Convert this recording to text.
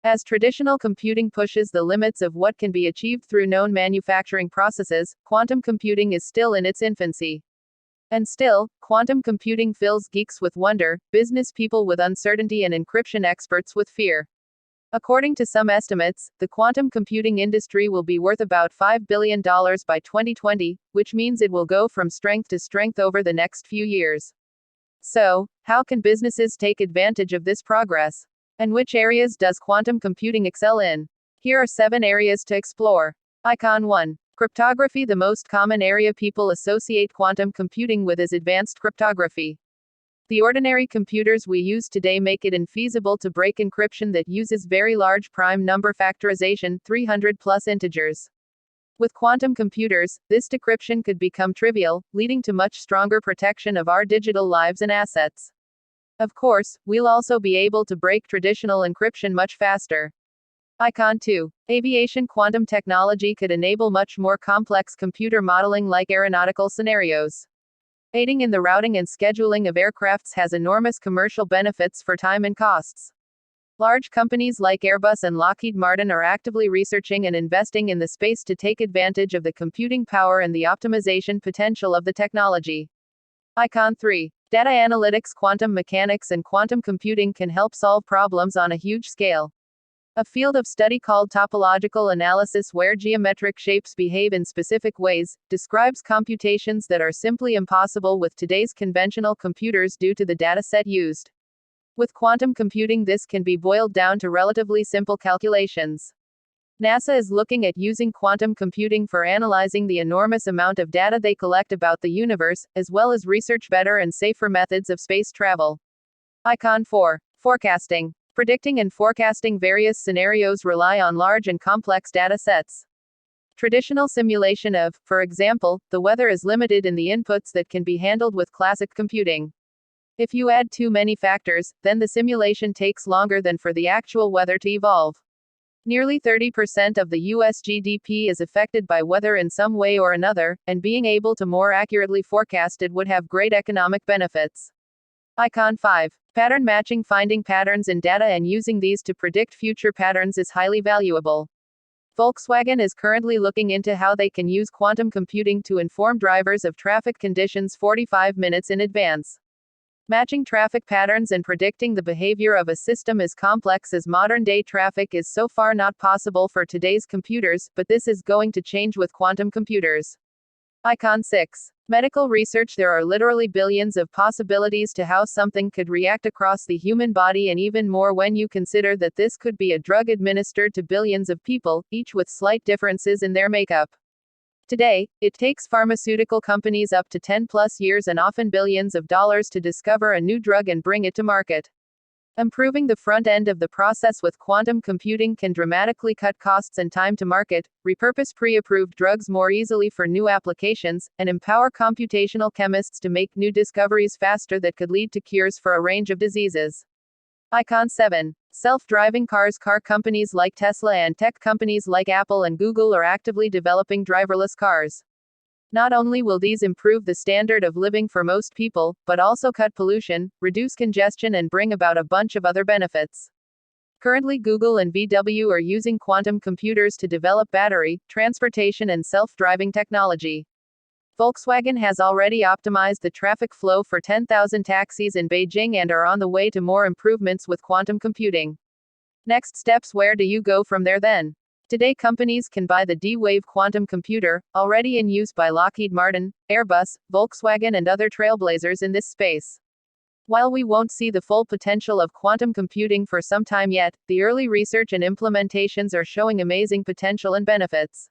As traditional computing pushes the limits of what can be achieved through known manufacturing processes, quantum computing is still in its infancy. And still, quantum computing fills geeks with wonder, business people with uncertainty, and encryption experts with fear. According to some estimates, the quantum computing industry will be worth about $5 billion by 2020, which means it will go from strength to strength over the next few years. So, how can businesses take advantage of this progress? And which areas does quantum computing excel in? Here are 7 areas to explore. Icon 1. Cryptography. The most common area people associate quantum computing with is advanced cryptography. The ordinary computers we use today make it infeasible to break encryption that uses very large prime number factorization, 300 plus integers. With quantum computers, this decryption could become trivial, leading to much stronger protection of our digital lives and assets. Of course, we'll also be able to break traditional encryption much faster. Icon 2. Aviation. Quantum technology could enable much more complex computer modeling like aeronautical scenarios. Aiding in the routing and scheduling of aircrafts has enormous commercial benefits for time and costs. Large companies like Airbus and Lockheed Martin are actively researching and investing in the space to take advantage of the computing power and the optimization potential of the technology. Icon 3. Data analytics. Quantum mechanics and quantum computing can help solve problems on a huge scale. A field of study called topological analysis, where geometric shapes behave in specific ways, describes computations that are simply impossible with today's conventional computers due to the dataset used. With quantum computing, this can be boiled down to relatively simple calculations. NASA is looking at using quantum computing for analyzing the enormous amount of data they collect about the universe, as well as research better and safer methods of space travel. Icon 4. Forecasting. Predicting and forecasting various scenarios rely on large and complex data sets. Traditional simulation of, for example, the weather is limited in the inputs that can be handled with classic computing. If you add too many factors, then the simulation takes longer than for the actual weather to evolve. Nearly 30% of the US GDP is affected by weather in some way or another, and being able to more accurately forecast it would have great economic benefits. Icon 5. Pattern matching. Finding patterns in data and using these to predict future patterns is highly valuable. Volkswagen is currently looking into how they can use quantum computing to inform drivers of traffic conditions 45 minutes in advance. Matching traffic patterns and predicting the behavior of a system is complex, as modern-day traffic is so far not possible for today's computers, but this is going to change with quantum computers. Icon 6. Medical research. There are literally billions of possibilities to how something could react across the human body, and even more when you consider that this could be a drug administered to billions of people, each with slight differences in their makeup. Today, it takes pharmaceutical companies up to 10 plus years and often billions of dollars to discover a new drug and bring it to market. Improving the front end of the process with quantum computing can dramatically cut costs and time to market, repurpose pre-approved drugs more easily for new applications, and empower computational chemists to make new discoveries faster that could lead to cures for a range of diseases. Icon 7. Self-driving cars. Car companies like Tesla and tech companies like Apple and Google are actively developing driverless cars. Not only will these improve the standard of living for most people, but also cut pollution, reduce congestion, and bring about a bunch of other benefits. Currently, Google and VW are using quantum computers to develop battery, transportation, and self-driving technology. Volkswagen has already optimized the traffic flow for 10,000 taxis in Beijing and are on the way to more improvements with quantum computing. Next steps. Where do you go from there then? Today, companies can buy the D-Wave quantum computer, already in use by Lockheed Martin, Airbus, Volkswagen, and other trailblazers in this space. While we won't see the full potential of quantum computing for some time yet, the early research and implementations are showing amazing potential and benefits.